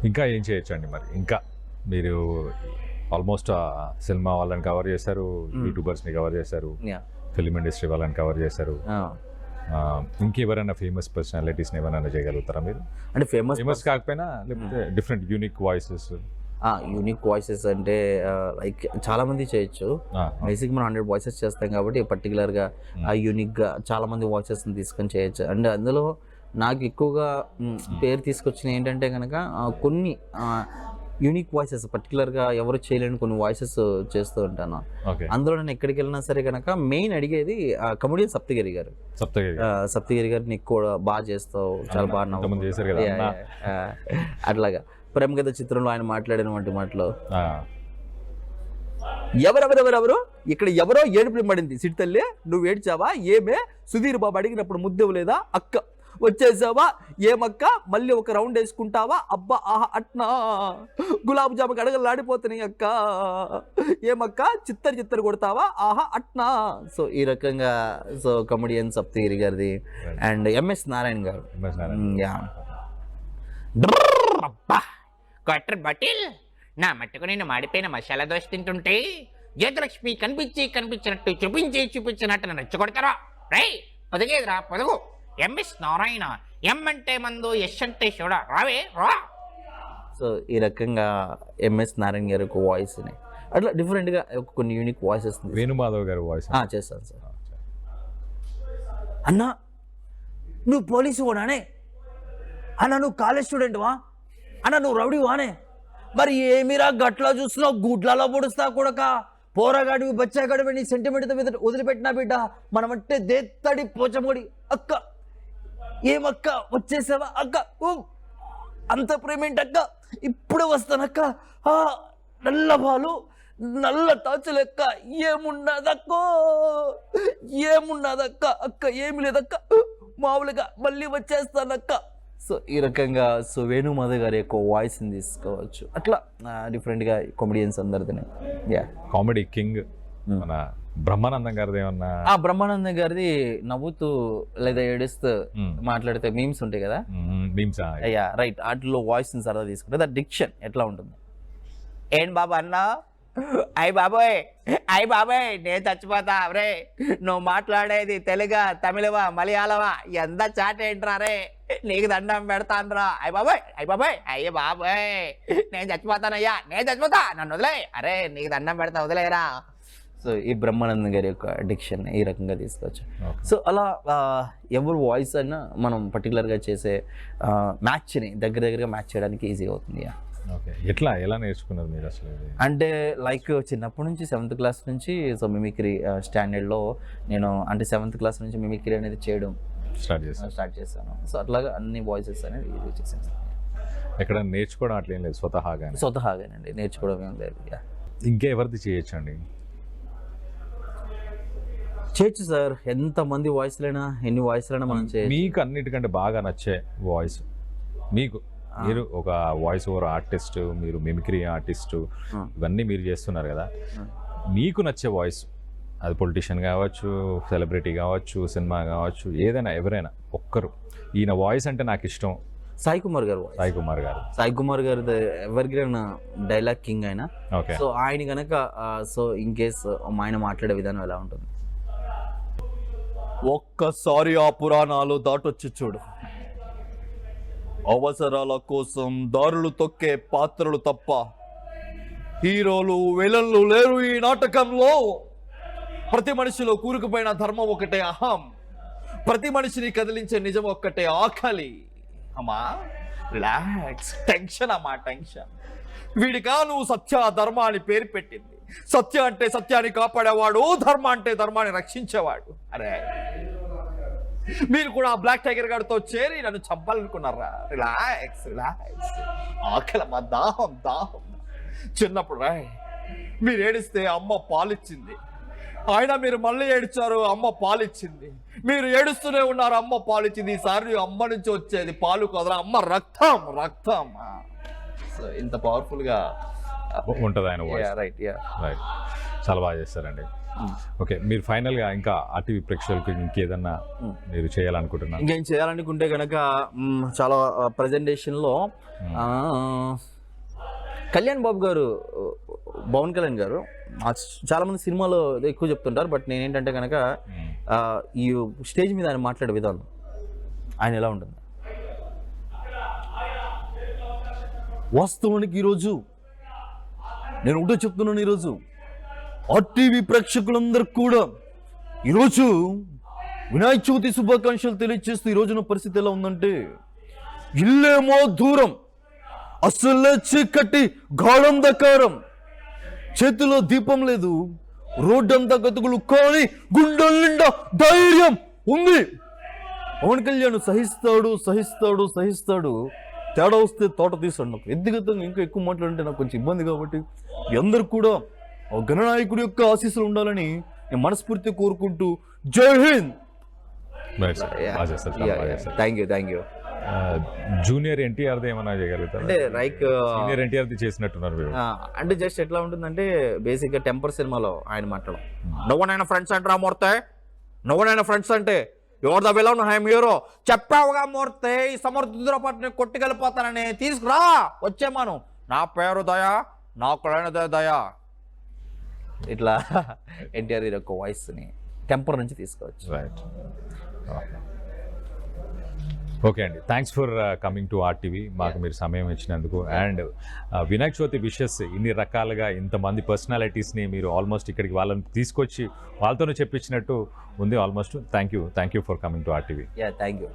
ఇంకా ఏం చేయొచ్చు అండి మరి? ఇంకా మీరు ఆల్మోస్ట్ సినిమా వాళ్ళని కవర్ చేశారు, యూట్యూబర్స్ని కవర్ చేశారు, ఫిల్మ్ ఇండస్ట్రీ వాళ్ళని కవర్ చేశారు. ఇంకెవరైనా ఫేమస్ పర్సనాలిటీస్ని ఏమైనా చేయగలుగుతారా మీరు? అంటే ఫేమస్ కాకపోయినా లేకపోతే different unique voices? Unique voices అంటే లైక్ చాలా మంది చేయొచ్చు. బేసిక్ మనం 100 వాయిసెస్ చేస్తాం కాబట్టి పర్టికులర్గా ఆ యూనిక్గా చాలా మంది వాయిసెస్ని తీసుకొని చేయొచ్చు. అండ్ అందులో నాకు ఎక్కువగా పేరు తీసుకొచ్చిన ఏంటంటే కనుక కొన్ని యూనిక్ వాయిసెస్ పర్టికులర్గా ఎవరు చేయలేని కొన్ని వాయిసెస్ చేస్తూ ఉంటాను. అందులో నేను ఎక్కడికి వెళ్ళినా సరే కనుక మెయిన్ అడిగేది కమెడియన్ సప్తగిరి గారు. సప్తగిరి గారు నీకు కూడా బాగా చేస్తావు, చాలా బాగా నవ్వు, అట్లాగా ప్రేమ కథ చిత్రంలో ఆయన మాట్లాడినటువంటి మాటలు ఎవరెవరెవరెవరు ఇక్కడ ఎవరో ఏడుపు పడింది సిట్ తల్లి నువ్వు ఏడ్చావా ఏమే, సుధీర్ బాబు అడిగినప్పుడు ముద్దెవ్వలేదా అక్క, వచ్చేసావా ఏమక్క, మళ్ళీ ఒక రౌండ్ వేసుకుంటావా, అబ్బా ఆహా అట్నా, గులాబ్ జాము గడగలాడిపోతున్నాయి అక్క, ఏమక్క చిత్తరి కొడతావా ఆహా అట్నా. సో ఈ రకంగా సో కమెడియన్ సప్తగిరి గారిది. అండ్ ఎంఎస్ నారాయణ గారు. క్వార్టర్ బాటిల్ నా మట్టుకు నేను మాడిపోయిన మసాలా దోశ తింటుంటే జ్యోతిలక్ష్మి కనిపించినట్టు చూపించినట్టు నన్ను రెచ్చగొడతారా? రై పొదిగేదిరా పొదుగు. ఎంఎస్ నారాయణ, ఎం అంటే మందు, ఎస్ అంటే చూడ, రావే రా. సో ఈ రకంగా ఎంఎస్ నారాయణ గారి ఒక వాయిస్ని అట్లా డిఫరెంట్గా కొన్ని యూనిక్ వాయిసెస్. వేణుమాధవ్ గారి వాయిస్ చేస్తాను సార్. అన్నా నువ్వు పోలీసు వాడానే, అన్న నువ్వు కాలేజ్ స్టూడెంట్వా, అన్న నువ్వు రౌడీ వానే, మరి ఏమిరా గట్లా చూస్తున్నావు, గుడ్లలో పొడుస్తా కూడక, పోరగాడివి బచ్చాగాడివి, నీ సెంటిమెంట్తో వదిలిపెట్టినా బిడ్డ, మనమంటే దేత్తడి పోచమోడి అక్క, ఏమక్క వచ్చేసావా అక్క, అంత ప్రేమేంటక్క, ఇప్పుడే వస్తానక్క, నల్ల పాలు నల్ల తాచులెక్క, ఏమున్నదక్క అక్క, ఏమి లేదక్క, మామూలుగా మళ్ళీ వచ్చేస్తానక్క. సో ఈ రకంగా సో వేణుమాధవ్ గారి యొక్క వాయిస్ని తీసుకోవచ్చు. అట్లా డిఫరెంట్గా కామెడియన్స్ అందరిది. కామెడీ కింగ్ మన బ్రహ్మానందం గారిది ఏమన్నా? బ్రహ్మానందం గారిది నవ్వుతూ లేదా ఏడుస్తూ మాట్లాడితే మీమ్స్ ఉంటాయి కదా, మీమ్స్ అయ్యా రైట్, వాటిలో వాయిస్ని సరదా తీసుకుంటే దా డిక్షన్ ఎట్లా ఉంటుంది, ఏం బాబు అన్నా, అయ్యి బాబోయ్ నేను చచ్చిపోతా రే, నువ్వు మాట్లాడేది తెలుగా తమిళవా మలయాళమా ఎంత చాట ఏంట్రా రే, నీకు దండం పెడతాను రా, అయ్య బాబాయ్ నేను చచ్చిపోతానయ్యా, నేను చచ్చిపోతా, నన్ను వదిలే, అరే నీకు దండం పెడతా వదిలేరా. సో ఈ బ్రహ్మానందం గారి యొక్క డిక్షన్ ఈ రకంగా తీసుకోవచ్చు. సో అలా ఎవరు వాయిస్ అయినా మనం పర్టికులర్గా చేసే మ్యాచ్ని దగ్గరగా మ్యాచ్ చేయడానికి ఈజీ అవుతుంది. ఎలా నేర్చుకున్నారు మీరు అసలు? అంటే లైక్ చిన్నప్పటి నుంచి 7th క్లాస్ నుంచి సో మిమిక్రీ స్టాండర్డ్లో నేను అంటే 7th క్లాస్ నుంచి మిమిక్రీ అనేది చేయడం స్టార్ట్ చేశాను. సో అట్లాగా అన్ని వాయిసెస్ అనేది యూజ్ చేశాను. ఎక్కడ నేర్చుకోవడం అట్లా ఏం లేదు, స్వతహాగానండి, నేర్చుకోవడం ఏం లేదు. ఇంకా ఎవరిది చేయొచ్చు అండి? చేయొచ్చు సార్, ఎంతమంది వాయిస్లైనా ఎన్ని వాయిస్లైనా మనం చేయొచ్చు. మీకు అన్నిటికంటే బాగా నచ్చే వాయిస్, మీకు మీరు ఒక వాయిస్ ఓవర్ ఆర్టిస్ట్, మీరు మిమిక్రీ ఆర్టిస్ట్, ఇవన్నీ మీరు చేస్తున్నారు కదా, మీకు నచ్చే వాయిస్, అది పొలిటీషియన్ కావచ్చు, సెలబ్రిటీ కావచ్చు, సినిమా కావచ్చు, ఏదైనా ఎవరైనా ఒక్కరు ఈయన వాయిస్ అంటే నాకు ఇష్టం, సాయి కుమార్ గారు ఎవర్ గ్రీన్ డైలాగ్ కింగ్ ఆయన. సో ఆయన కనుక సో ఇన్ కేస్ ఆయన మాట్లాడే విధానం ఎలా ఉంటుంది, ఒక్కసారి ఆ పురాణాలు దాటొచ్చి చూడు, అవసరాల కోసం దారులు తొక్కే పాత్రలు తప్ప హీరోలు విలన్లు లేరు ఈ నాటకంలో. ప్రతి మనిషిలో కూరుకుపోయిన ధర్మం ఒకటే అహం, ప్రతి మనిషిని కదిలించే నిజం ఒక్కటే ఆకలి. అమ్మా రిలాక్స్, టెన్షన్ అమ్మా టెన్షన్. వీడికా నువ్వు సత్య ధర్మ అని పేరు పెట్టింది. సత్య అంటే సత్యాన్ని కాపాడేవాడు, ధర్మ అంటే ధర్మాన్ని రక్షించేవాడు. అరే మీరు కూడా బ్లాక్ టైగర్ గారితో చేరి నన్ను చంపాలనుకున్నారా? రిలాక్స్, ఆకలమ్మా, దాహం. చిన్నప్పుడు మీరు ఏడిస్తే అమ్మ పాలిచ్చింది, ఆయన మీరు మళ్ళీ ఏడ్చారు, అమ్మ పాలిచ్చింది, మీరు ఏడుస్తూనే ఉన్నారు, అమ్మ పాలిచ్చింది. ఈసారి అమ్మ నుంచి వచ్చేది పాలు కదరా, అమ్మ రక్తం. సో ఇంత పవర్ఫుల్గా ఉంటుంది ఆయన వాయిస్. రైట్. చాలా బాగా చేస్తారండి. ఓకే, మీరు ఫైనల్గా ఇంకా ఆర్టీవీ ప్రేక్షకులకు ఇంకేదన్నా మీరు చేయాలనుకుంటున్నారు? ఇంకేం చేయాలనుకుంటే కనుక చాలా ప్రజెంటేషన్లో కళ్యాణ్ బాబు గారు, పవన్ కళ్యాణ్ గారు చాలామంది సినిమాలో ఎక్కువ చెప్తుంటారు. బట్ నేనేంటంటే కనుక ఈ స్టేజ్ మీద ఆయన మాట్లాడే విధానం, ఆయన ఎలా ఉంటుంది, వాస్తవానికి ఈరోజు నేను ఒకటే చెప్తున్నాను, ఈరోజు ఆర్టీవీ ప్రేక్షకులందరికీ కూడా ఈరోజు వినాయక చవితి శుభాకాంక్షలు తెలియజేస్తూ ఈరోజున పరిస్థితి ఎలా ఉందంటే, ఇల్లేమో దూరం, అసలే చీకటి గాఢంధకారం, చేతిలో దీపం లేదు, రోడ్డంతా గతుకులు, కానీ గుండెల నిండా ధైర్యం ఉంది. పవన్ కళ్యాణ్ సహిస్తాడు సహిస్తాడు సహిస్తాడు, తేడా వస్తే తోట తీస్తాడు. నాకు వ్యక్తిగతంగా ఇంకా ఎక్కువ మాట్లాడంటే నాకు కొంచెం ఇబ్బంది, కాబట్టి అందరూ కూడా గణనాయకుడి యొక్క ఆశీస్సులు ఉండాలని నేను మనస్ఫూర్తి కోరుకుంటూ Jai Hind. Thank you. Junior ఎన్టీఆర్ది ఏమన్నా చేయగలుగుతారు? అంటే లైక్ సీనియర్ ఎన్టీఆర్ది చేసినట్టున్నారు మీరు. అంటే జస్ట్ ఎట్లా ఉంటుందంటే, బేసిక్గా టెంపర్ సినిమాలో ఆయన మాట్లాడడం, నువ్వునైనా ఫ్రెండ్స్ అంటారా మూర్తే, నువ్వునైనా ఫ్రెండ్స్ అంటే you're the villain, I'm hero, చెప్పావుగా మూర్తే, ఈ సమర్థుల పట్ల కొట్టుకెళ్ళిపోతానని, తీసుకురా వచ్చేమాను, నా పేరు దయా, నాకు దయా, ఇట్లా ఎన్టీఆర్ యొక్క వాయిస్ని టెంపర్ నుంచి తీసుకోవచ్చు. రైట్. ఓకే అండి, thanks for coming to RTV. మాకు మీరు సమయం ఇచ్చినందుకు. అండ్ వినాయక చవితి విషెస్ ఇన్ని రకాలుగా ఇంతమంది పర్సనాలిటీస్ని మీరు ఆల్మోస్ట్ ఇక్కడికి వాళ్ళని తీసుకొచ్చి వాళ్ళతోనే చెప్పించినట్టు ఉంది almost. Thank you for coming to RTV. Thank you.